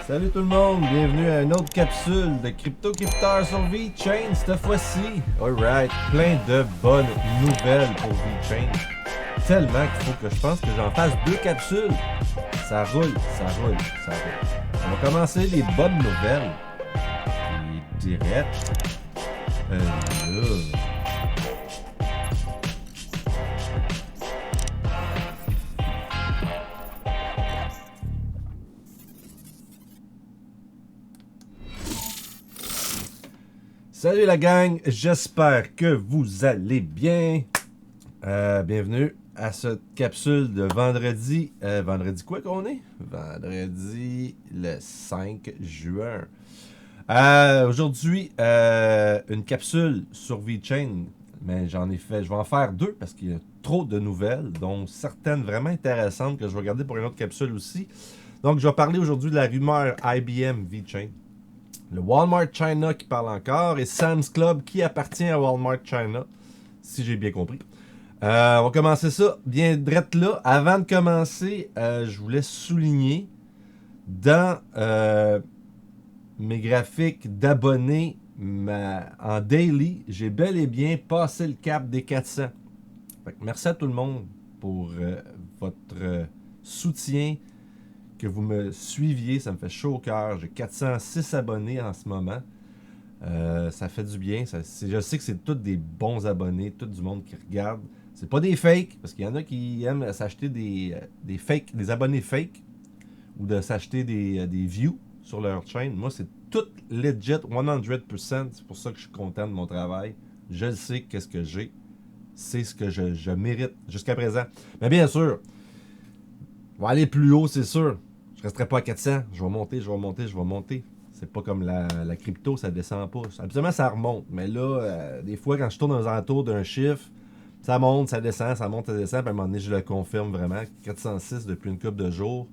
Salut tout le monde, bienvenue à une autre capsule de Crypto Crypteur sur VeChain cette fois-ci. Alright, plein de bonnes nouvelles pour VeChain. Tellement qu'il faut que je pense que j'en fasse deux capsules. Ça roule, ça roule, ça roule. On va commencer les bonnes nouvelles. Et direct. Là. Salut la gang, j'espère que vous allez bien. Bienvenue à cette capsule de vendredi. Vendredi quoi qu'on est? Vendredi le 5 juin. Aujourd'hui, une capsule sur VeChain, mais j'en ai fait, je vais en faire deux parce qu'il y a trop de nouvelles, dont certaines vraiment intéressantes que je vais garder pour une autre capsule aussi. Donc, je vais parler aujourd'hui de la rumeur IBM VeChain. Le Walmart China qui parle encore et Sam's Club qui appartient à Walmart China, si j'ai bien compris. On va commencer ça bien drette là. Avant de commencer, je voulais souligner dans mes graphiques d'abonnés en daily, j'ai bel et bien passé le cap des 400. Fait que merci à tout le monde pour votre soutien, que vous me suiviez, ça me fait chaud au cœur. J'ai 406 abonnés en ce moment. Ça fait du bien. Je sais que c'est tous des bons abonnés, tout du monde qui regarde. C'est pas des fakes, parce qu'il y en a qui aiment s'acheter des fakes, des abonnés fakes, ou de s'acheter des views sur leur chaîne. Moi, c'est tout legit, 100%. C'est pour ça que je suis content de mon travail. Je le sais, qu'est-ce que j'ai. C'est ce que je mérite jusqu'à présent. Mais bien sûr, on va aller plus haut, c'est sûr. Je resterai pas à 400. Je vais monter, je vais monter, je vais monter. C'est pas comme la crypto, ça descend pas. Absolument, ça remonte. Mais là, des fois, quand je tourne aux alentours d'un chiffre, ça monte, ça descend, ça monte, ça descend. Puis à un moment donné, je le confirme vraiment. 406 depuis une couple de jours.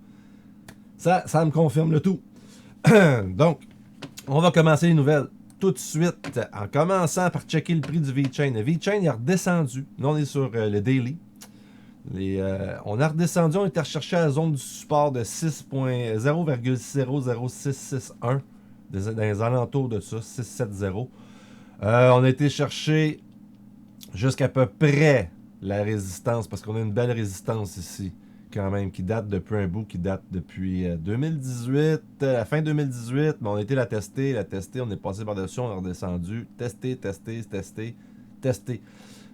Ça me confirme le tout. Donc, on va commencer les nouvelles tout de suite. En commençant par checker le prix du VeChain. Le VeChain est redescendu. Là, on est sur le daily. On a redescendu, on était recherché à la zone du support de 0,00661 dans les alentours de ça, 670. On a été chercher jusqu'à peu près la résistance, parce qu'on a une belle résistance ici, quand même, qui date depuis un bout, qui date depuis 2018, la fin 2018, mais on a été la tester, on est passé par-dessus, on est redescendu, tester.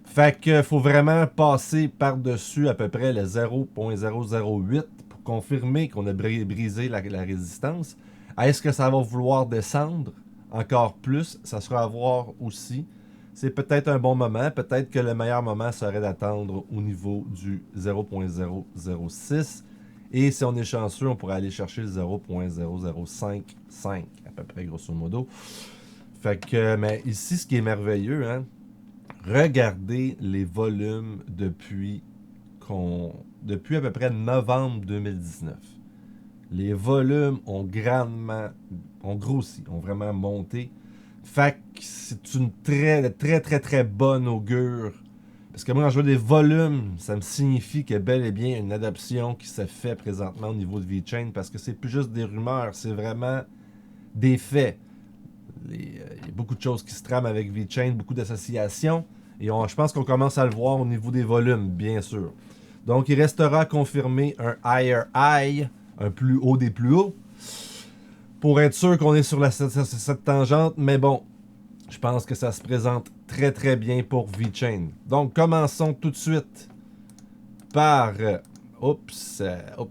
Fait que faut vraiment passer par-dessus à peu près le 0.008 pour confirmer qu'on a brisé la résistance. Est-ce que ça va vouloir descendre encore plus? Ça sera à voir aussi. C'est peut-être un bon moment. Peut-être que le meilleur moment serait d'attendre au niveau du 0.006. Et si on est chanceux, on pourrait aller chercher le 0.0055 à peu près, grosso modo. Fait que, mais ici, ce qui est merveilleux, hein, regardez les volumes depuis à peu près novembre 2019. Les volumes ont grossi, ont vraiment monté. Fait que c'est une très bonne augure. Parce que moi, quand je vois des volumes, ça me signifie qu'il y a bel et bien une adoption qui se fait présentement au niveau de VeChain. Parce que c'est plus juste des rumeurs, c'est vraiment des faits. Il y a beaucoup de choses qui se trament avec VeChain, beaucoup d'associations. Et je pense qu'on commence à le voir au niveau des volumes, bien sûr. Donc, il restera à confirmer un higher high, un plus haut des plus hauts, pour être sûr qu'on est sur cette tangente. Mais bon, je pense que ça se présente très bien pour VeChain. Donc, commençons tout de suite par... Oups, on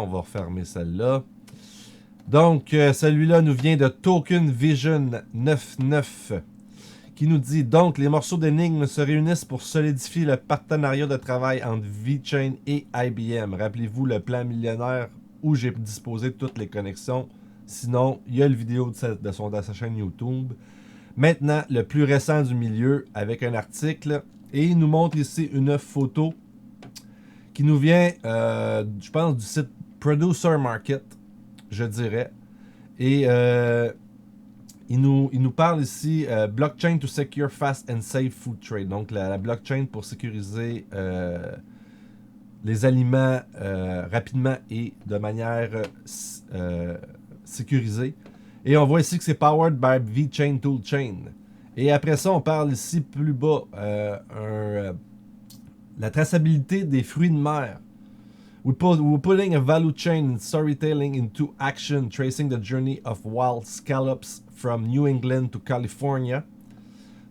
va refermer celle-là. Donc, celui-là nous vient de Token Vision 99, qui nous dit donc les morceaux d'énigmes se réunissent pour solidifier le partenariat de travail entre VeChain et IBM. Rappelez-vous le plan millionnaire où j'ai disposé de toutes les connexions. Sinon, il y a le vidéo de sa chaîne YouTube. Maintenant, le plus récent du milieu avec un article. Et il nous montre ici une photo qui nous vient, je pense, du site Producer Market, je dirais. Et il nous parle ici blockchain to secure fast and safe food trade. Donc la blockchain pour sécuriser les aliments rapidement et de manière sécurisée. Et on voit ici que c'est powered by VeChain Toolchain. Et après ça, on parle ici plus bas, la traçabilité des fruits de mer. We're putting a value chain in storytelling into action, tracing the journey of wild scallops from New England to California.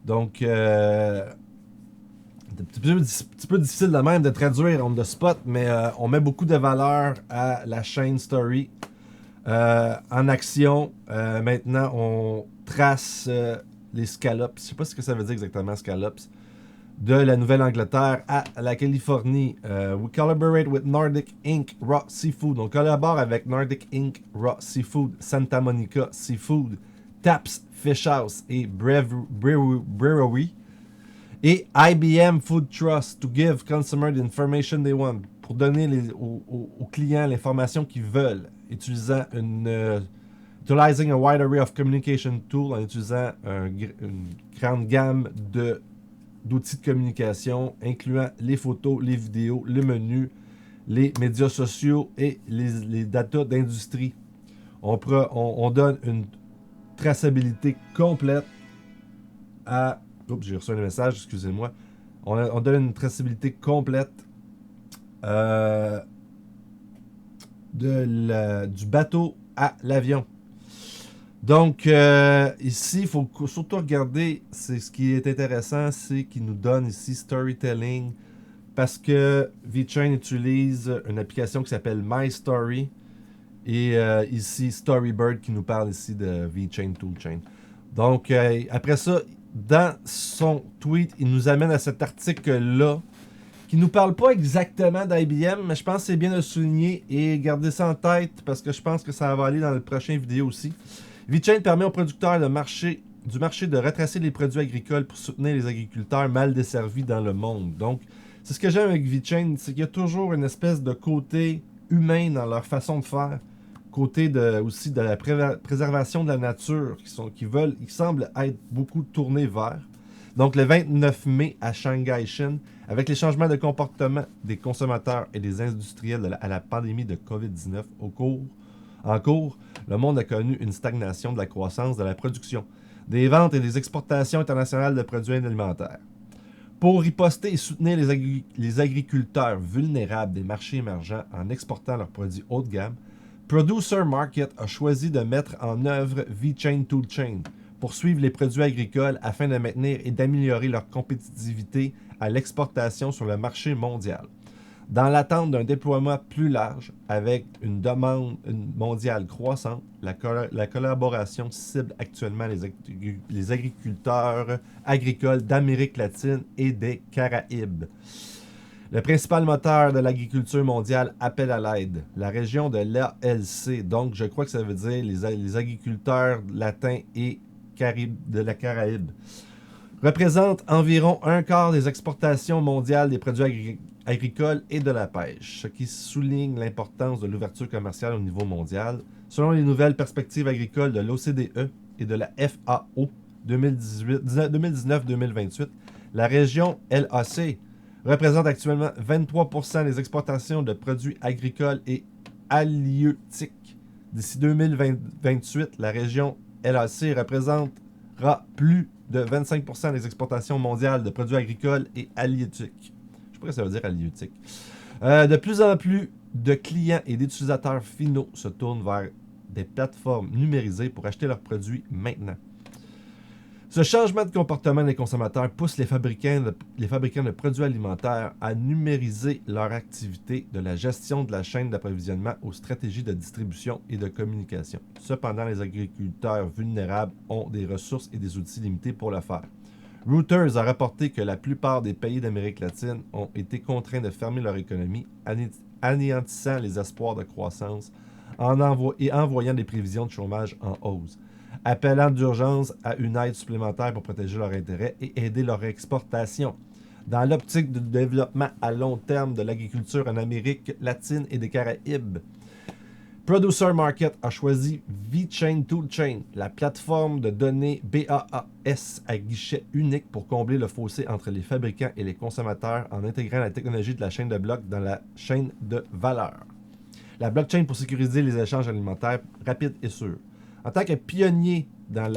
Donc, un petit peu difficile de même de traduire on the spot, mais on met beaucoup de valeur à la chain story en action. Maintenant, on trace les scallops. Je sais pas ce que ça veut dire exactement, scallops. De la Nouvelle-Angleterre à la Californie. We collaborate with Nordic Inc. Raw Seafood. On collabore avec Nordic Inc. Raw Seafood, Santa Monica Seafood, Taps Fish House et Brewery. Et IBM Food Trust to give consumer the information they want. Pour donner aux clients l'information qu'ils veulent. Utilizing a wide array of communication tools, en utilisant une grande gamme d'outils de communication, incluant les photos, les vidéos, le menu, les médias sociaux et les datas d'industrie. On donne une traçabilité complète à... Oups, j'ai reçu un message, excusez-moi. On donne une traçabilité complète du bateau à l'avion. Donc, ici, il faut surtout regarder, c'est ce qui est intéressant, c'est qu'il nous donne ici storytelling, parce que VeChain utilise une application qui s'appelle My Story, et ici Storybird qui nous parle ici de VeChain Toolchain. Donc, après ça, dans son tweet, il nous amène à cet article-là, qui nous parle pas exactement d'IBM, mais je pense que c'est bien de le souligner et garder ça en tête, parce que je pense que ça va aller dans le prochain vidéo aussi. VeChain permet aux producteurs du marché de retracer les produits agricoles pour soutenir les agriculteurs mal desservis dans le monde. Donc, c'est ce que j'aime avec VeChain, c'est qu'il y a toujours une espèce de côté humain dans leur façon de faire, côté aussi de la préservation de la nature, qui semblent être beaucoup tournés vers. Donc, le 29 mai à Shanghai, Chine, avec les changements de comportement des consommateurs et des industriels à la pandémie de COVID-19 en cours, le monde a connu une stagnation de la croissance de la production, des ventes et des exportations internationales de produits alimentaires. Pour riposter et soutenir les agriculteurs vulnérables des marchés émergents en exportant leurs produits haut de gamme, Producer Market a choisi de mettre en œuvre VeChain Toolchain pour suivre les produits agricoles afin de maintenir et d'améliorer leur compétitivité à l'exportation sur le marché mondial. Dans l'attente d'un déploiement plus large, avec une demande mondiale croissante, la collaboration cible actuellement les agriculteurs agricoles d'Amérique latine et des Caraïbes. Le principal moteur de l'agriculture mondiale appelle à l'aide. La région de l'ALC, donc je crois que ça veut dire les agriculteurs latins et de la Caraïbe, représente environ un quart des exportations mondiales des produits agricoles et de la pêche, ce qui souligne l'importance de l'ouverture commerciale au niveau mondial. Selon les nouvelles perspectives agricoles de l'OCDE et de la FAO 2019-2028, la région LAC représente actuellement 23% des exportations de produits agricoles et halieutiques. D'ici 2028, la région LAC représentera plus de 25% des exportations mondiales de produits agricoles et halieutiques. Je sais pas ce que ça veut dire halieutique. De plus en plus de clients et d'utilisateurs finaux se tournent vers des plateformes numérisées pour acheter leurs produits maintenant. Ce changement de comportement des consommateurs pousse les fabricants de produits alimentaires à numériser leur activité de la gestion de la chaîne d'approvisionnement aux stratégies de distribution et de communication. Cependant, les agriculteurs vulnérables ont des ressources et des outils limités pour le faire. Reuters a rapporté que la plupart des pays d'Amérique latine ont été contraints de fermer leur économie, anéantissant les espoirs de croissance et envoyant des prévisions de chômage en hausse, appelant d'urgence à une aide supplémentaire pour protéger leurs intérêts et aider leur exportation. Dans l'optique du développement à long terme de l'agriculture en Amérique latine et des Caraïbes, Producer Market a choisi VeChain Toolchain, la plateforme de données BaaS à guichet unique pour combler le fossé entre les fabricants et les consommateurs en intégrant la technologie de la chaîne de blocs dans la chaîne de valeur. La blockchain pour sécuriser les échanges alimentaires rapides et sûrs. En tant que pionnier dans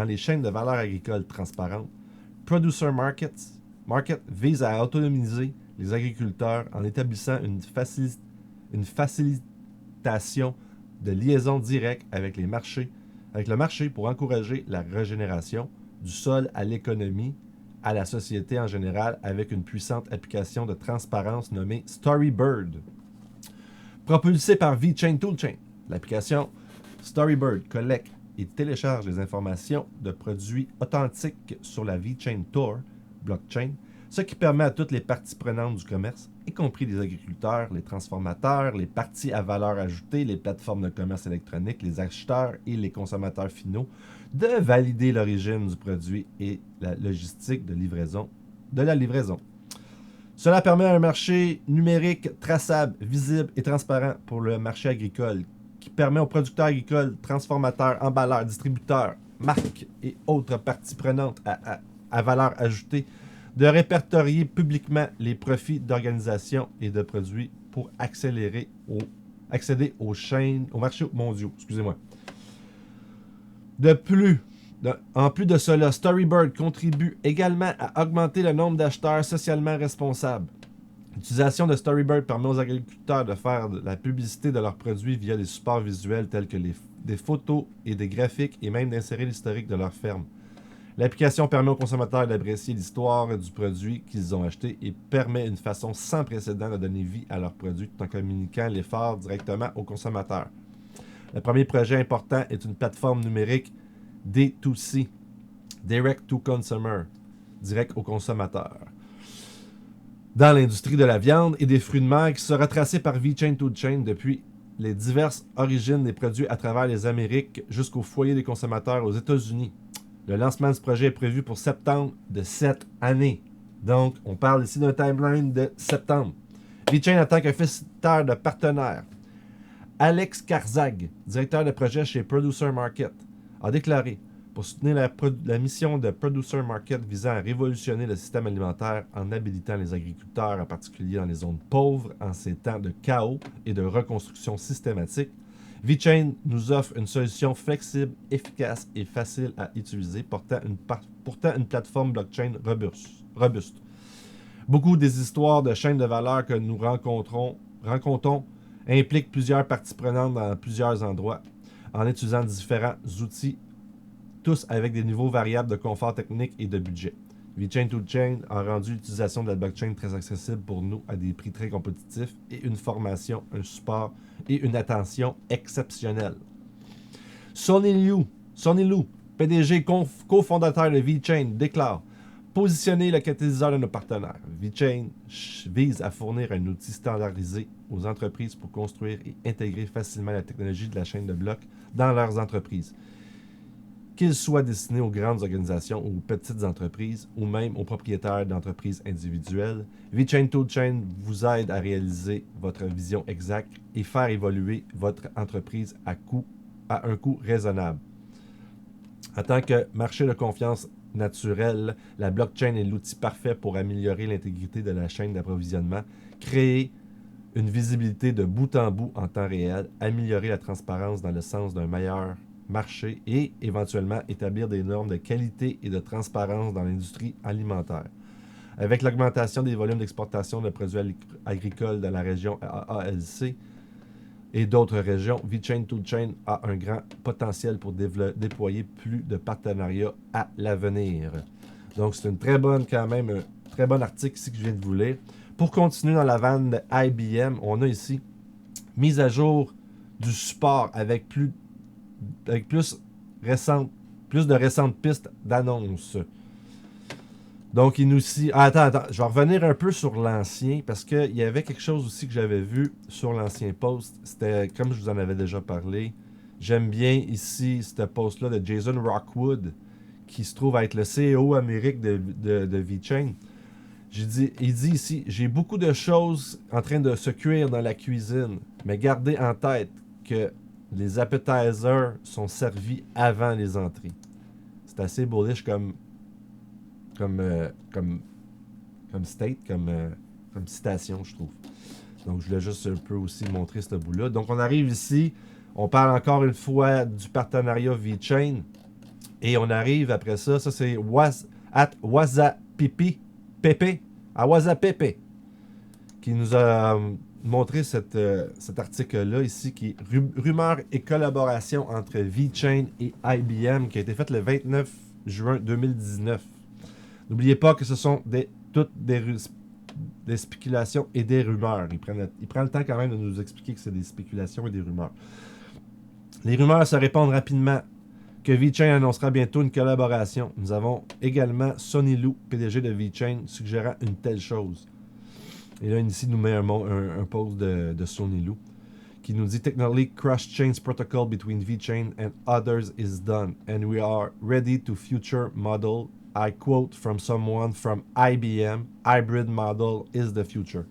les chaînes de valeur agricoles transparentes, Producer Market vise à autonomiser les agriculteurs en établissant une facilitation de liaison directe avec le marché pour encourager la régénération du sol à l'économie, à la société en général, avec une puissante application de transparence nommée Storybird. Propulsée par VeChain Toolchain, l'application Storybird collecte et télécharge les informations de produits authentiques sur la VeChain Tor blockchain, ce qui permet à toutes les parties prenantes du commerce, y compris les agriculteurs, les transformateurs, les parties à valeur ajoutée, les plateformes de commerce électronique, les acheteurs et les consommateurs finaux, de valider l'origine du produit et la logistique de la livraison. Cela permet un marché numérique traçable, visible et transparent pour le marché agricole, qui permet aux producteurs agricoles, transformateurs, emballeurs, distributeurs, marques et autres parties prenantes à valeur ajoutée de répertorier publiquement les profits d'organisations et de produits pour accéder aux marchés mondiaux. En plus de cela, Storybird contribue également à augmenter le nombre d'acheteurs socialement responsables. L'utilisation de Storybird permet aux agriculteurs de faire de la publicité de leurs produits via des supports visuels tels que des photos et des graphiques et même d'insérer l'historique de leur ferme. L'application permet aux consommateurs d'apprécier l'histoire du produit qu'ils ont acheté et permet une façon sans précédent de donner vie à leurs produits tout en communiquant l'effort directement aux consommateurs. Le premier projet important est une plateforme numérique D2C, Direct to Consumer, direct au consommateur, dans l'industrie de la viande et des fruits de mer qui sera tracée par VeChain Toolchain depuis les diverses origines des produits à travers les Amériques jusqu'au foyer des consommateurs aux États-Unis. Le lancement de ce projet est prévu pour septembre de cette année. Donc, on parle ici d'un timeline de septembre. VeChain en tant que facilitateur de partenaires. Alex Karzag, directeur de projet chez Producer Market, a déclaré pour soutenir la mission de Producer Market visant à révolutionner le système alimentaire en habilitant les agriculteurs, en particulier dans les zones pauvres, en ces temps de chaos et de reconstruction systématique. VeChain nous offre une solution flexible, efficace et facile à utiliser, pourtant une plateforme blockchain robuste. Beaucoup des histoires de chaînes de valeur que nous rencontrons impliquent plusieurs parties prenantes dans plusieurs endroits, en utilisant différents outils, tous avec des niveaux variables de confort technique et de budget. VeChain Toolchain a rendu l'utilisation de la blockchain très accessible pour nous à des prix très compétitifs et une formation, un support et une attention exceptionnelle. Sonny Liu, PDG cofondateur de VeChain, déclare « Positionner le catalyseur de nos partenaires. VeChain vise à fournir un outil standardisé aux entreprises pour construire et intégrer facilement la technologie de la chaîne de blocs dans leurs entreprises. Qu'ils soient destinés aux grandes organisations ou aux petites entreprises, ou même aux propriétaires d'entreprises individuelles, VeChain Toolchain vous aide à réaliser votre vision exacte et faire évoluer votre entreprise à un coût raisonnable. En tant que marché de confiance naturel, la blockchain est l'outil parfait pour améliorer l'intégrité de la chaîne d'approvisionnement, créer une visibilité de bout en bout en temps réel, améliorer la transparence dans le sens d'un meilleur marché et éventuellement établir des normes de qualité et de transparence dans l'industrie alimentaire. Avec l'augmentation des volumes d'exportation de produits agricoles dans la région AALC et d'autres régions, VeChain Toolchain a un grand potentiel pour déployer plus de partenariats à l'avenir. Donc c'est une très bonne un très bon article ici que je viens de vous lire. Pour continuer dans la vanne de IBM, on a ici mise à jour du support avec plus de récentes pistes d'annonces. Donc, il nous dit... attends, je vais revenir un peu sur l'ancien, parce qu'il y avait quelque chose aussi que j'avais vu sur l'ancien post. C'était, comme je vous en avais déjà parlé, j'aime bien ici ce post-là de Jason Rockwood, qui se trouve être le CEO Amérique de VeChain. Il dit ici, j'ai beaucoup de choses en train de se cuire dans la cuisine, mais gardez en tête que les appetizers sont servis avant les entrées. C'est assez bullish comme state, comme citation, je trouve. Donc, je voulais juste un peu aussi montrer ce bout-là. Donc, on arrive ici. On parle encore une fois du partenariat VeChain. Et on arrive après ça. Ça, c'est Wasapipi Pepe. À Wasapepe. Qui nous a montré cet article-là ici. Qui est rumeurs et collaboration entre VeChain et IBM. Qui a été fait le 29 juin 2019. N'oubliez pas que ce sont toutes des spéculations et des rumeurs. Il prend le temps quand même de nous expliquer que c'est des spéculations et des rumeurs. Les rumeurs se répandent rapidement que VeChain annoncera bientôt une collaboration. Nous avons également Sonny Lou, PDG de VeChain, suggérant une telle chose. Et là, ici, il nous met un post de Sonny Lou qui nous dit Technically, cross-chains protocol between VeChain and others is done, and we are ready to future model. I quote from someone from IBM, hybrid model is the future.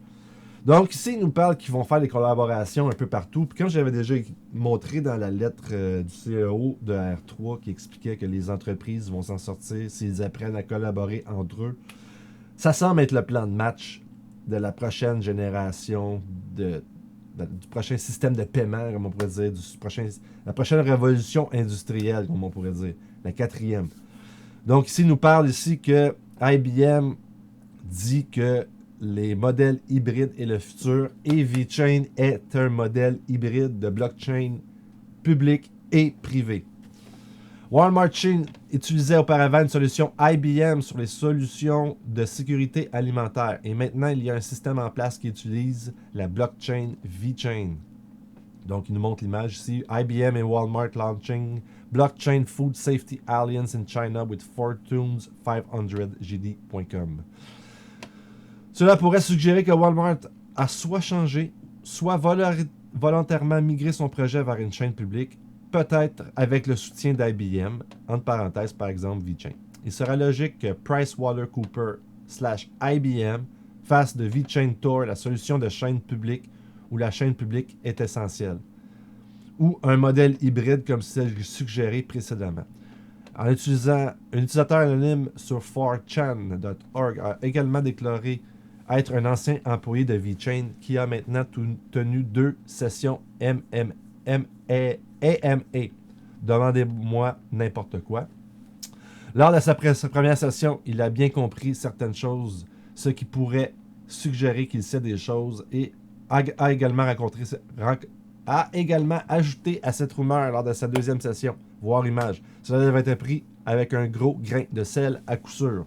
Donc ici, ils nous parlent qu'ils vont faire des collaborations un peu partout. Puis comme j'avais déjà montré dans la lettre du CEO de R3 qui expliquait que les entreprises vont s'en sortir s'ils apprennent à collaborer entre eux, ça semble être le plan de match de la prochaine génération du prochain système de paiement, comme on pourrait dire, la prochaine révolution industrielle, comme on pourrait dire, la 4e. Donc ici, il nous parle ici que IBM dit que les modèles hybrides est le futur et VeChain est un modèle hybride de blockchain public et privé. Walmart Chain utilisait auparavant une solution IBM sur les solutions de sécurité alimentaire et maintenant il y a un système en place qui utilise la blockchain VeChain. Donc il nous montre l'image ici. IBM et Walmart launching Blockchain Food Safety Alliance in China with Fortune's 500GD.com. Cela pourrait suggérer que Walmart a soit changé, soit volontairement migré son projet vers une chaîne publique, peut-être avec le soutien d'IBM, entre parenthèses par exemple VeChain. Il sera logique que PricewaterhouseCoopers/IBM fasse de VeChain Tor la solution de chaîne publique où la chaîne publique est essentielle, ou un modèle hybride comme celle suggérée précédemment. En utilisant un utilisateur anonyme sur 4chan.org a également déclaré être un ancien employé de VeChain qui a maintenant tenu 2 sessions AMA. Demandez-moi n'importe quoi. Lors de sa première session, il a bien compris certaines choses, ce qui pourrait suggérer qu'il sait des choses et a également ajouté à cette rumeur lors de sa deuxième session, voir image. Cela devrait être pris avec un gros grain de sel à coup sûr.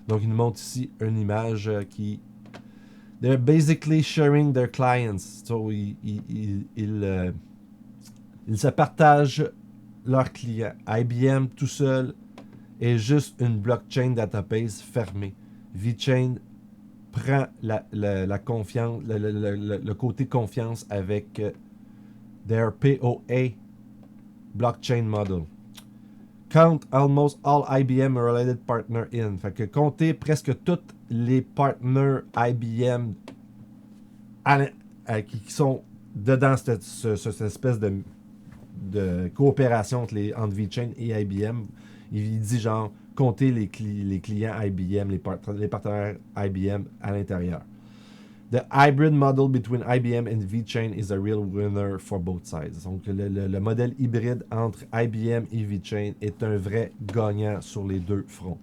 Donc, il nous montre ici une image qui... They're basically sharing their clients. So, ils se partagent leurs clients. IBM, tout seul, est juste une blockchain database fermée. VeChain prend la confiance, le côté confiance avec their POA blockchain model. Count almost all IBM related partners in. Fait que compter presque tous les partners IBM qui sont dedans cette espèce de coopération entre VeChain et IBM. Il dit genre compter les clients IBM, les partenaires IBM à l'intérieur. The hybrid model between IBM and VeChain is a real winner for both sides. Donc, le modèle hybride entre IBM et VeChain est un vrai gagnant sur les deux fronts.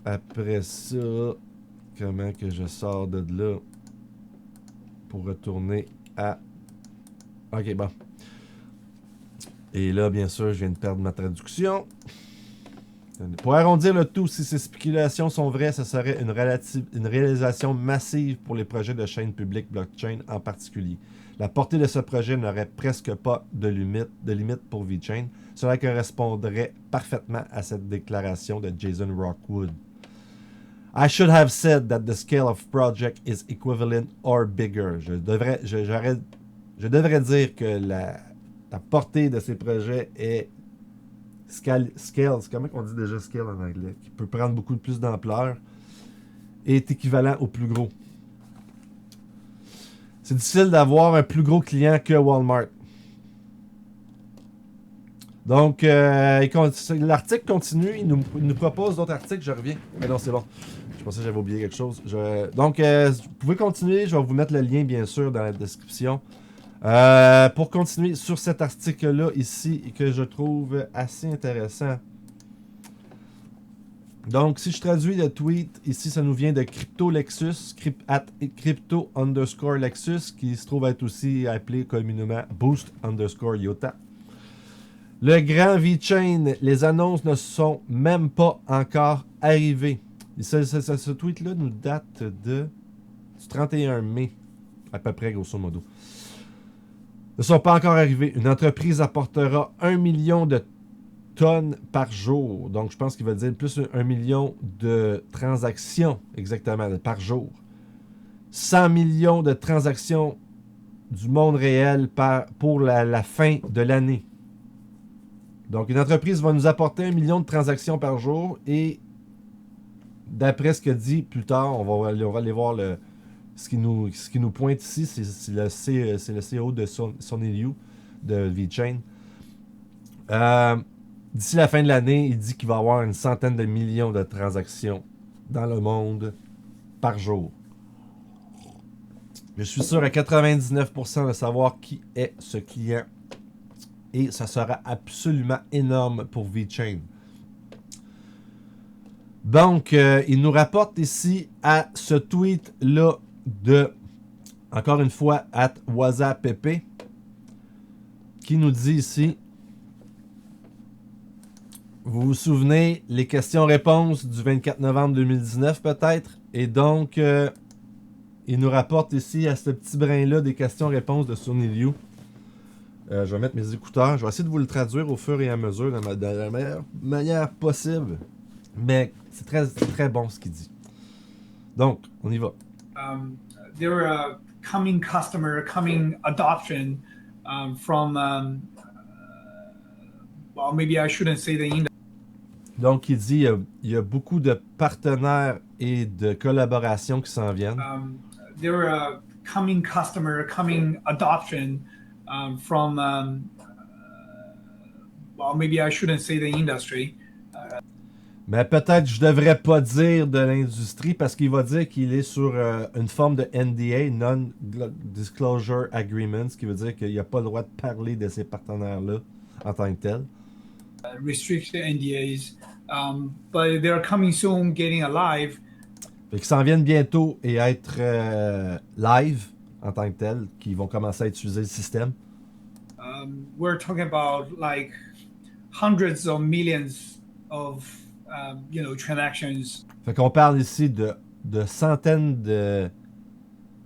Après ça, comment que je sors de là pour retourner à... Ok, bon. Et là, bien sûr, je viens de perdre ma traduction. Pour arrondir le tout, si ces spéculations sont vraies, ce serait une réalisation massive pour les projets de chaîne publique blockchain en particulier. La portée de ce projet n'aurait presque pas de limite pour VeChain. Cela correspondrait parfaitement à cette déclaration de Jason Rockwood. I should have said that the scale of project is equivalent or bigger. Je devrais dire que la portée de ces projets est scale, comment on dit déjà scale en anglais, qui peut prendre beaucoup plus d'ampleur, est équivalent au plus gros. C'est difficile d'avoir un plus gros client que Walmart. Donc, l'article continue. Il nous propose d'autres articles. Je reviens. Mais non, c'est bon. Je pensais que j'avais oublié quelque chose. Donc, vous pouvez continuer. Je vais vous mettre le lien, bien sûr, dans la description. Pour continuer sur cet article-là, ici, que je trouve assez intéressant. Donc, si je traduis le tweet, ici, ça nous vient de CryptoLexus, @crypto_Lexus, qui se trouve être aussi appelé communément Boost_Iota. Le grand VeChain, les annonces ne sont même pas encore arrivées. Ce tweet-là nous date du 31 mai, à peu près, grosso modo. Ne sont pas encore arrivés. Une entreprise apportera 1 million de tonnes par jour. Donc, je pense qu'il va dire plus 1 million de transactions, exactement, par jour. 100 millions de transactions du monde réel pour la fin de l'année. Donc, une entreprise va nous apporter 1 million de transactions par jour et d'après ce que dit plus tard, on va aller voir ce qui nous pointe ici, c'est le CEO de Sonny Liu, de VeChain. D'ici la fin de l'année, il dit qu'il va y avoir une centaine de millions de transactions dans le monde par jour. Je suis sûr à 99% de savoir qui est ce client. Et ça sera absolument énorme pour VeChain. Donc, il nous rapporte ici à ce tweet-là de, encore une fois, @wasapepe, qui nous dit ici, vous vous souvenez, les questions-réponses du 24 novembre 2019 peut-être, et donc, il nous rapporte ici à ce petit brin-là des questions-réponses de Sonny Liu. Je vais mettre mes écouteurs. Je vais essayer de vous le traduire au fur et à mesure de la meilleure manière possible. Mais c'est très bon ce qu'il dit. Donc, on y va. There are coming adoption from, well, maybe I shouldn't say the industry. Donc, il dit il y a beaucoup de partenaires et de collaborations qui s'en viennent. There are coming adoption from, well, maybe I shouldn't say the industry. Mais peut-être je devrais pas dire de l'industrie parce qu'il va dire qu'il est sur une forme de NDA, Non-Disclosure Agreement, ce qui veut dire qu'il n'y a pas le droit de parler de ces partenaires-là en tant que tel. Restricted NDAs, but they're coming soon, getting alive. Fait qu'ils s'en viennent bientôt et être live en tant que tel, qui vont commencer à utiliser le système. We're talking about like hundreds of millions of transactions. Fait qu'on parle ici de centaines de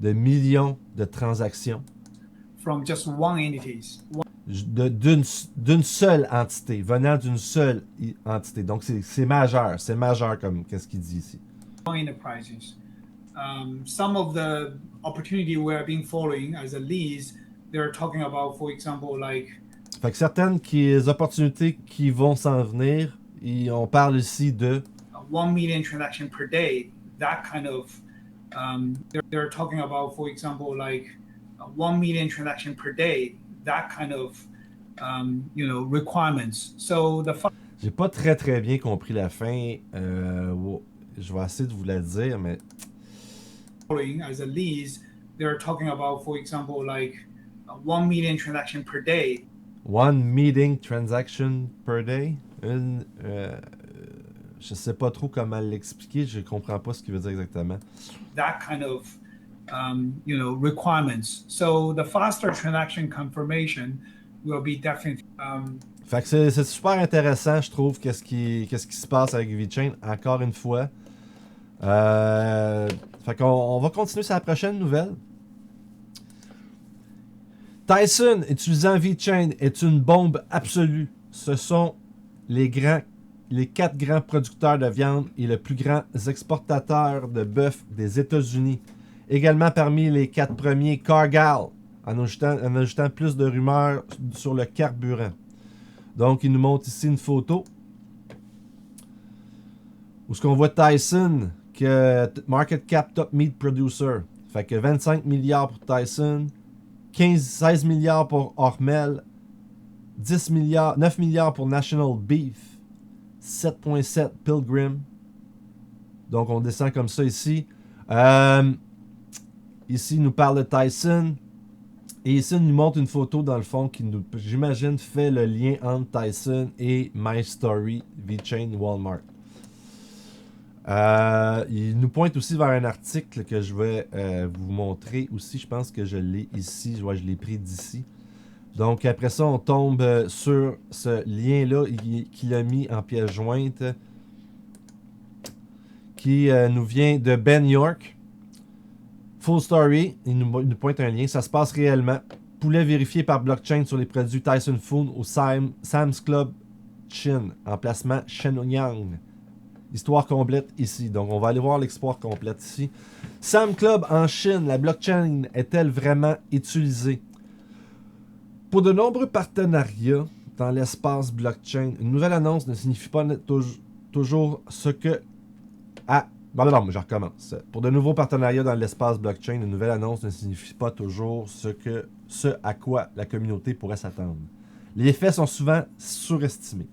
millions de transactions. From just one entities. D'une seule entité, venant d'une seule entité. Donc c'est majeur comme qu'est-ce qu'il dit ici. Enterprises. Some of the opportunity we have been following as a leads, they're talking about, for example, like. Fait que certaines opportunités qui vont s'en venir, et on parle ici de 1 million transactions per day. That kind of, they're talking about, for example, like 1 million transactions per day. That kind of, requirements. So the. J'ai pas très bien compris la fin. Je vais essayer de vous la dire, mais. As a leads, they're talking about, for example, like 1 million transactions per day. 1 meeting transaction per day. Je sais pas trop comment l'expliquer. Je comprends pas ce qu'il veut dire exactement. That kind of, requirements. So the faster transaction confirmation will be definitely. Fait que c'est super intéressant, je trouve, qu'est-ce qui se passe avec VeChain, encore une fois. Fait qu'on va continuer sur la prochaine nouvelle. Tyson, utilisant VeChain, est une bombe absolue. Ce sont les 4 grands producteurs de viande et le plus grand exportateur de bœuf des États-Unis. Également parmi les 4 premiers, Cargill, en ajoutant plus de rumeurs sur le carburant. Donc, il nous montre ici une photo où ce qu'on voit Tyson, que Market Cap Top Meat Producer. Fait que 25 milliards pour Tyson, 16 milliards pour Hormel, 9 milliards pour National Beef, 7.7 Pilgrim. Donc on descend comme ça ici. Ici, il nous parle de Tyson. Et ici, il nous montre une photo, dans le fond, qui, j'imagine, fait le lien entre Tyson et My Story, VeChain, Walmart. Il nous pointe aussi vers un article que je vais vous montrer aussi. Je pense que je l'ai ici. Je l'ai pris d'ici. Donc, après ça, on tombe sur ce lien-là qu'il a mis en pièce jointe, qui nous vient de Ben York. Full Story, il nous pointe un lien. Ça se passe réellement. Poulet vérifié par blockchain sur les produits Tyson Food au Sam's Club Chine. Emplacement Shenyang. Histoire complète ici. Donc, on va aller voir l'histoire complète ici. Sam's Club en Chine, la blockchain est-elle vraiment utilisée? Pour de nombreux partenariats dans l'espace blockchain, une nouvelle annonce ne signifie pas toujours ce que... Non, je recommence. Pour de nouveaux partenariats dans l'espace blockchain, une nouvelle annonce ne signifie pas toujours ce à quoi la communauté pourrait s'attendre. Les effets sont souvent surestimés,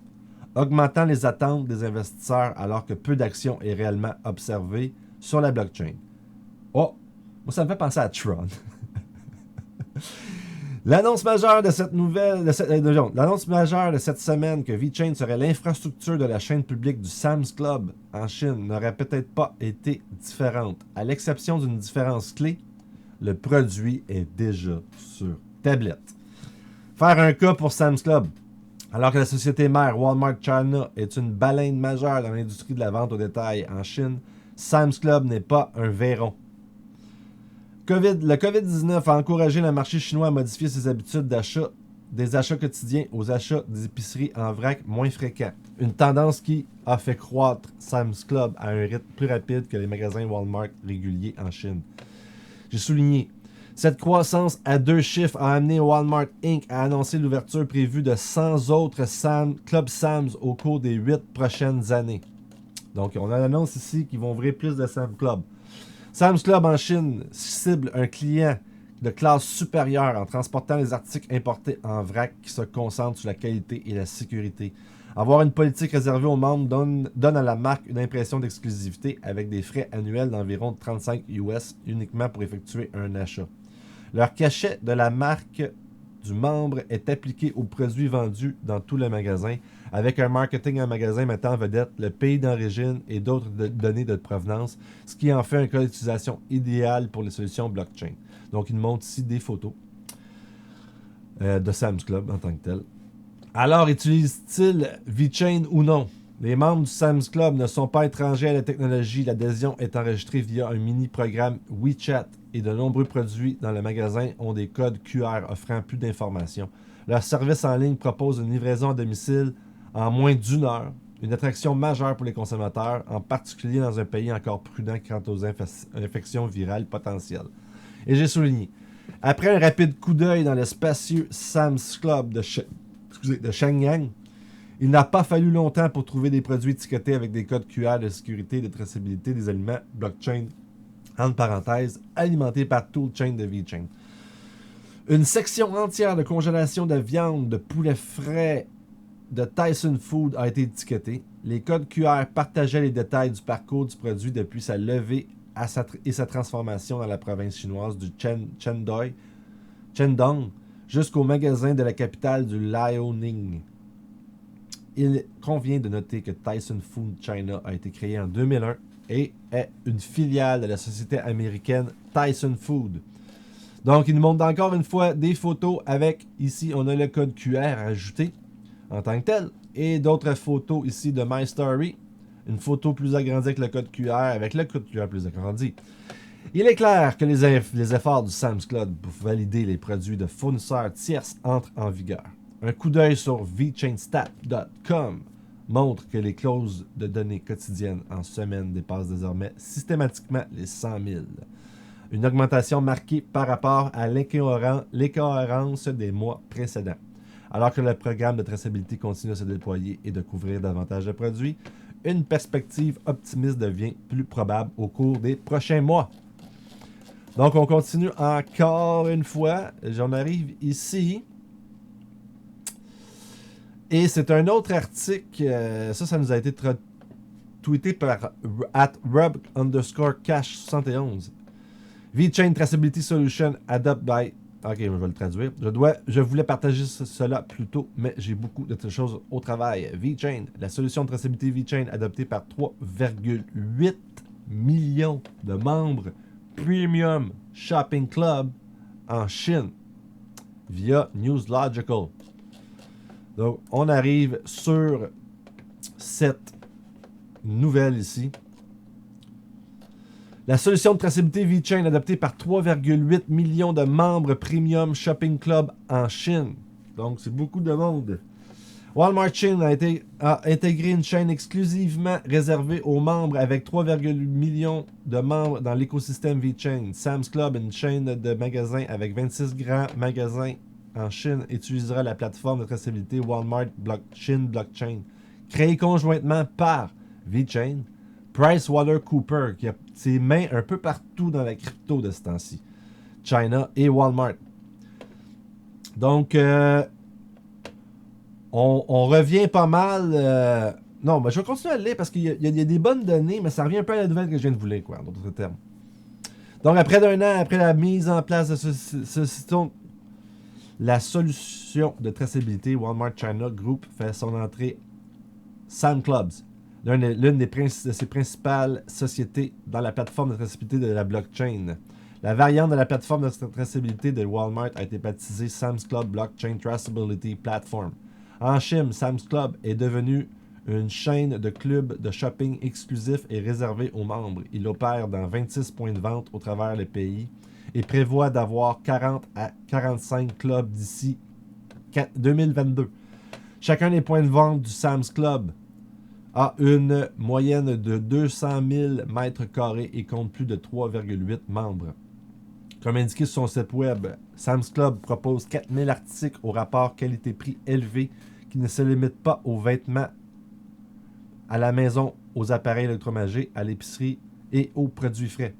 augmentant les attentes des investisseurs alors que peu d'actions est réellement observée sur la blockchain. Oh, moi ça me fait penser à Tron. L'annonce majeure de cette semaine que VeChain serait l'infrastructure de la chaîne publique du Sam's Club en Chine n'aurait peut-être pas été différente. À l'exception d'une différence clé, le produit est déjà sur tablette. Faire un cas pour Sam's Club. Alors que la société mère Walmart China est une baleine majeure dans l'industrie de la vente au détail en Chine, Sam's Club n'est pas un verron. Le COVID-19 a encouragé le marché chinois à modifier ses habitudes d'achat, des achats quotidiens aux achats des épiceries en vrac moins fréquents. Une tendance qui a fait croître Sam's Club à un rythme plus rapide que les magasins Walmart réguliers en Chine. J'ai souligné, cette croissance à 2 chiffres a amené Walmart Inc. à annoncer l'ouverture prévue de 100 autres Club Sam's au cours des 8 prochaines années. Donc, on a l'annonce ici qu'ils vont ouvrir plus de Sam's Club. Sam's Club en Chine cible un client de classe supérieure en transportant les articles importés en vrac qui se concentrent sur la qualité et la sécurité. Avoir une politique réservée aux membres donne à la marque une impression d'exclusivité avec des frais annuels d'environ 35 US uniquement pour effectuer un achat. Leur cachet de la marque du membre est appliqué aux produits vendus dans tout le magasin, avec un marketing en magasin mettant en vedette le pays d'origine et d'autres données de provenance, ce qui en fait un cas d'utilisation idéal pour les solutions blockchain. Donc, il montre ici des photos de Sam's Club en tant que tel. Alors, utilise-t-il VeChain ou non? Les membres du Sam's Club ne sont pas étrangers à la technologie. L'adhésion est enregistrée via un mini-programme WeChat et de nombreux produits dans le magasin ont des codes QR offrant plus d'informations. Leur service en ligne propose une livraison à domicile en moins d'1 heure, une attraction majeure pour les consommateurs, en particulier dans un pays encore prudent quant aux infections virales potentielles. Et j'ai souligné, après un rapide coup d'œil dans le spacieux Sam's Club de Shenyang, il n'a pas fallu longtemps pour trouver des produits étiquetés avec des codes QR de sécurité et de traçabilité des aliments blockchain, entre parenthèses, alimentés par Toolchain de VeChain. Une section entière de congélation de viande, de poulet frais, de Tyson Food a été étiquetée. Les codes QR partageaient les détails du parcours du produit depuis sa levée et sa transformation dans la province chinoise du Shandong jusqu'au magasin de la capitale du Liaoning. Il convient de noter que Tyson Food China a été créé en 2001 et est une filiale de la société américaine Tyson Food. Donc, il nous montre encore une fois des photos avec, ici, on a le code QR ajouté en tant que tel, et d'autres photos ici de My Story, une photo plus agrandie avec le code QR, avec le code QR plus agrandi. Il est clair que les efforts du Sam's Club pour valider les produits de fournisseurs tierces entrent en vigueur. Un coup d'œil sur VeChainStat.com montre que les clauses de données quotidiennes en semaine dépassent désormais systématiquement les 100 000. Une augmentation marquée par rapport à l'incohérence des mois précédents. Alors que le programme de traçabilité continue à se déployer et de couvrir davantage de produits, une perspective optimiste devient plus probable au cours des prochains mois. Donc, on continue encore une fois. J'en arrive ici. Et c'est un autre article. Ça nous a été tweeté par @Rob_Cash71. VeChain Traceability Solution Adopt by... Ok, je vais le traduire. Je voulais partager cela plus tôt, mais j'ai beaucoup d'autres choses au travail. VeChain, la solution de traçabilité VeChain adoptée par 3,8 millions de membres Premium Shopping Club en Chine via NewsLogical. Donc, on arrive sur cette nouvelle ici. La solution de traçabilité VeChain adoptée par 3,8 millions de membres Premium Shopping Club en Chine. Donc, c'est beaucoup de monde. Walmart Chine a intégré une chaîne exclusivement réservée aux membres avec 3,8 millions de membres dans l'écosystème VeChain. Sam's Club, une chaîne de magasins avec 26 grands magasins en Chine, utilisera la plateforme de traçabilité Walmart Blockchain, créée conjointement par VeChain, PricewaterhouseCoopers, qui a ses mains un peu partout dans la crypto de ce temps-ci, China et Walmart. Donc, on revient pas mal. Non, mais je vais continuer à le lire parce qu'il y a des bonnes données, mais ça revient un peu à la nouvelle que je viens de vous lire, quoi, en d'autres termes. Donc, après d'un an, après la mise en place de ce système, la solution de traçabilité Walmart China Group fait son entrée Sam's Club, l'une de ses principales sociétés dans la plateforme de traçabilité de la blockchain. La variante de la plateforme de traçabilité de Walmart a été baptisée Sam's Club Blockchain Traceability Platform. En Chine, Sam's Club est devenu une chaîne de clubs de shopping exclusifs et réservés aux membres. Il opère dans 26 points de vente au travers le pays et prévoit d'avoir 40 à 45 clubs d'ici 2022. Chacun des points de vente du Sam's Club a une moyenne de 200 000 mètres carrés et compte plus de 3,8 membres. Comme indiqué sur son site web, Sam's Club propose 4000 articles au rapport qualité-prix élevé qui ne se limitent pas aux vêtements, à la maison, aux appareils électroménagers, à l'épicerie et aux produits frais.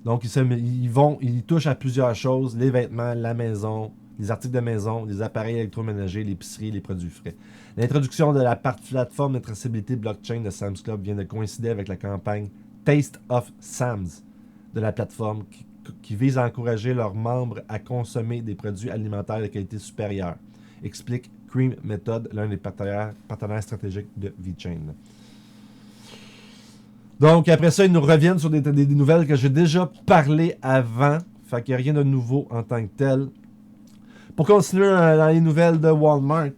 Donc, ils touchent à plusieurs choses, les vêtements, la maison, les articles de maison, les appareils électroménagers, l'épicerie, les produits frais. L'introduction de la plateforme de traçabilité blockchain de Sam's Club vient de coïncider avec la campagne Taste of Sam's de la plateforme qui vise à encourager leurs membres à consommer des produits alimentaires de qualité supérieure, explique Cream Method, l'un des partenaires stratégiques de VeChain. Donc, après ça, ils nous reviennent sur des nouvelles que j'ai déjà parlé avant. Fait qu'il n'y a rien de nouveau en tant que tel. Pour continuer dans les nouvelles de Walmart,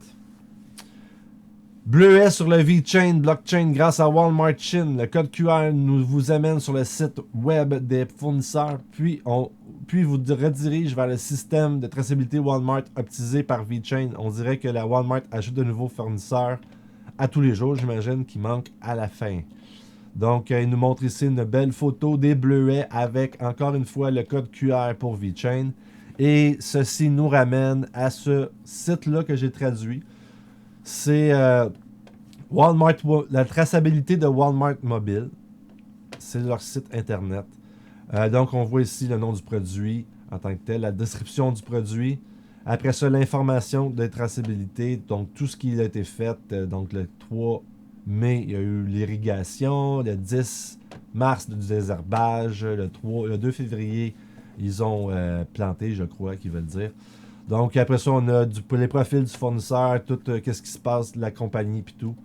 bleuet sur le VeChain blockchain grâce à Walmart Chine. Le code QR vous amène sur le site web des fournisseurs, puis vous redirige vers le système de traçabilité Walmart optimisé par VeChain. On dirait que la Walmart ajoute de nouveaux fournisseurs à tous les jours, j'imagine, qui manquent à la fin. Donc, il nous montre ici une belle photo des bleuets avec, encore une fois, le code QR pour VeChain. Et ceci nous ramène à ce site-là que j'ai traduit. C'est Walmart, la traçabilité de Walmart Mobile. C'est leur site internet. Donc, on voit ici le nom du produit en tant que tel, la description du produit. Après ça, l'information de traçabilité, donc tout ce qui a été fait. Donc, le 3 mai, il y a eu l'irrigation. Le 10 mars, du désherbage. Le 2 février, ils ont planté, je crois qu'ils veulent dire. Donc, après ça, on a les profils du fournisseur, tout qu'est-ce qui se passe, de la compagnie, puis tout.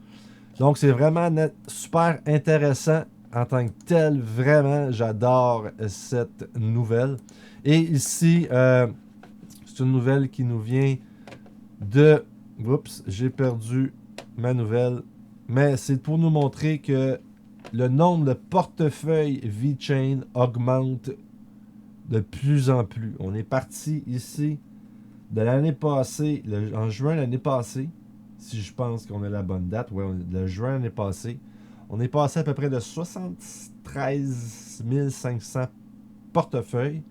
Donc, c'est vraiment super intéressant en tant que tel. Vraiment, j'adore cette nouvelle. Et ici, c'est une nouvelle qui nous vient de... Oups, j'ai perdu ma nouvelle. Mais c'est pour nous montrer que le nombre de portefeuilles VeChain augmente de plus en plus. On est parti ici de l'année passée, en juin l'année passée, si je pense qu'on a la bonne date, ouais, le juin l'année passée, on est passé à peu près de 73 500 portefeuilles.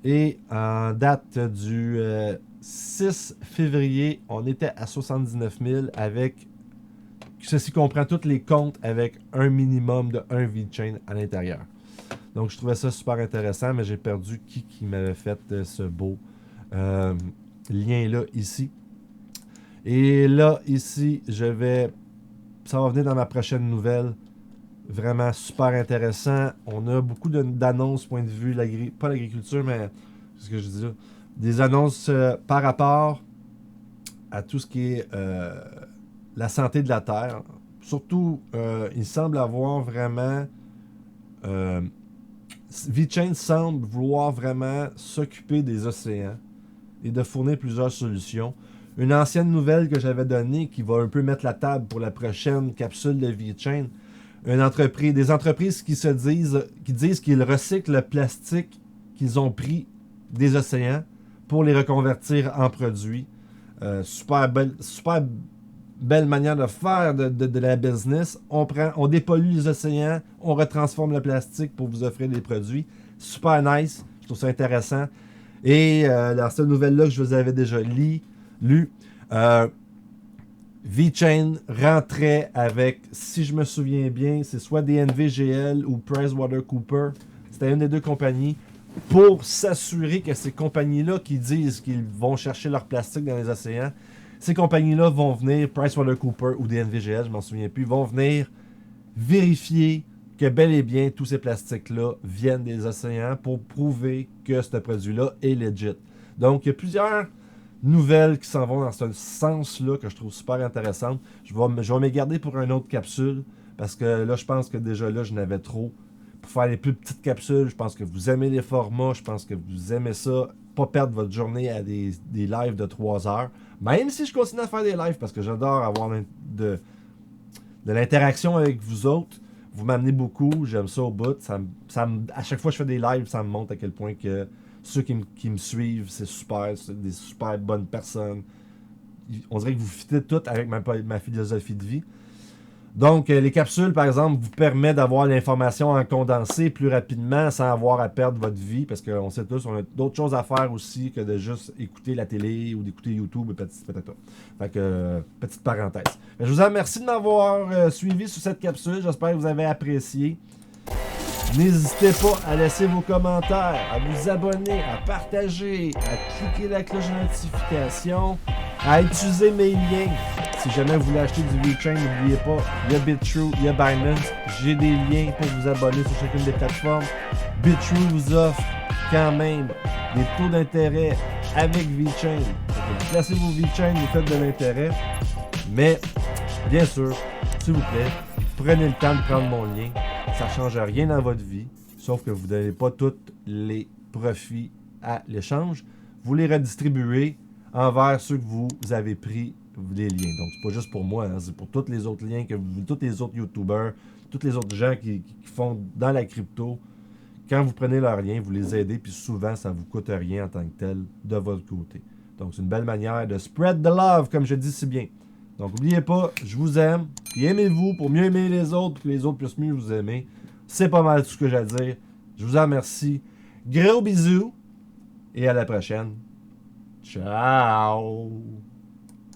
Et en date du 6 février, on était à 79 000 avec, ceci comprend tous les comptes avec un minimum de 1 VeChain à l'intérieur. Donc, je trouvais ça super intéressant, mais j'ai perdu qui m'avait fait ce beau lien-là ici. Et là, ici, ça va venir dans ma prochaine nouvelle. Vraiment super intéressant. On a beaucoup d'annonces, point de vue, pas l'agriculture, mais ce que je dis là. Des annonces par rapport à tout ce qui est la santé de la Terre. Surtout, il semble avoir vraiment... VeChain semble vouloir vraiment s'occuper des océans et de fournir plusieurs solutions. Une ancienne nouvelle que j'avais donnée qui va un peu mettre la table pour la prochaine capsule de VeChain. Des entreprises qui disent qu'ils recyclent le plastique qu'ils ont pris des océans pour les reconvertir en produits. Super belle manière de faire de la business. On dépollue les océans, on retransforme le plastique pour vous offrir des produits. Super nice, je trouve ça intéressant. Et dans cette nouvelle-là que je vous avais déjà lu, VeChain rentrait avec, si je me souviens bien, c'est soit DNVGL ou PricewaterhouseCoopers. C'était une des deux compagnies pour s'assurer que ces compagnies-là qui disent qu'ils vont chercher leur plastique dans les océans, ces compagnies-là vont venir, PricewaterhouseCoopers ou DNVGL, je m'en souviens plus, vont venir vérifier que bel et bien tous ces plastiques-là viennent des océans pour prouver que ce produit-là est legit. Donc, il y a plusieurs nouvelles qui s'en vont dans ce sens-là que je trouve super intéressante. Je vais me garder pour une autre capsule parce que là, je pense que déjà là, je n'avais trop. Pour faire les plus petites capsules, je pense que vous aimez les formats, je pense que vous aimez ça. Pas perdre votre journée à des lives de 3 heures. Même si je continue à faire des lives parce que j'adore avoir de l'interaction avec vous autres. Vous m'amenez beaucoup, j'aime ça au bout. À chaque fois que je fais des lives, ça me montre à quel point que ceux qui me suivent, c'est super, c'est des super bonnes personnes. On dirait que vous fitez tout avec ma philosophie de vie. Donc, les capsules, par exemple, vous permettent d'avoir l'information en condensé plus rapidement sans avoir à perdre votre vie, parce qu'on sait tous, on a d'autres choses à faire aussi que de juste écouter la télé ou d'écouter YouTube et patata. Fait que, petite parenthèse. Mais je vous remercie de m'avoir suivi sur cette capsule. J'espère que vous avez apprécié. N'hésitez pas à laisser vos commentaires, à vous abonner, à partager, à cliquer la cloche de notification, à utiliser mes liens. Si jamais vous voulez acheter du VeChain, n'oubliez pas, il y a BitTrue, il y a Binance. J'ai des liens pour vous abonner sur chacune des plateformes. BitTrue vous offre quand même des taux d'intérêt avec VeChain. Vous placez vos VeChain, vous faites de l'intérêt. Mais, bien sûr, s'il vous plaît, prenez le temps de prendre mon lien. Ça ne change rien dans votre vie, sauf que vous ne donnez pas tous les profits à l'échange. Vous les redistribuez envers ceux que vous avez pris les liens. Donc, c'est pas juste pour moi, hein, c'est pour tous les autres liens, tous les autres YouTubers, tous les autres gens qui font dans la crypto. Quand vous prenez leurs liens, vous les aidez, puis souvent, ça ne vous coûte rien en tant que tel de votre côté. Donc, c'est une belle manière de spread the love, comme je dis si bien. Donc, n'oubliez pas, je vous aime, puis aimez-vous pour mieux aimer les autres, pour que les autres puissent mieux vous aimer. C'est pas mal tout ce que j'ai à dire. Je vous en remercie. Gros bisous, et à la prochaine. Ciao!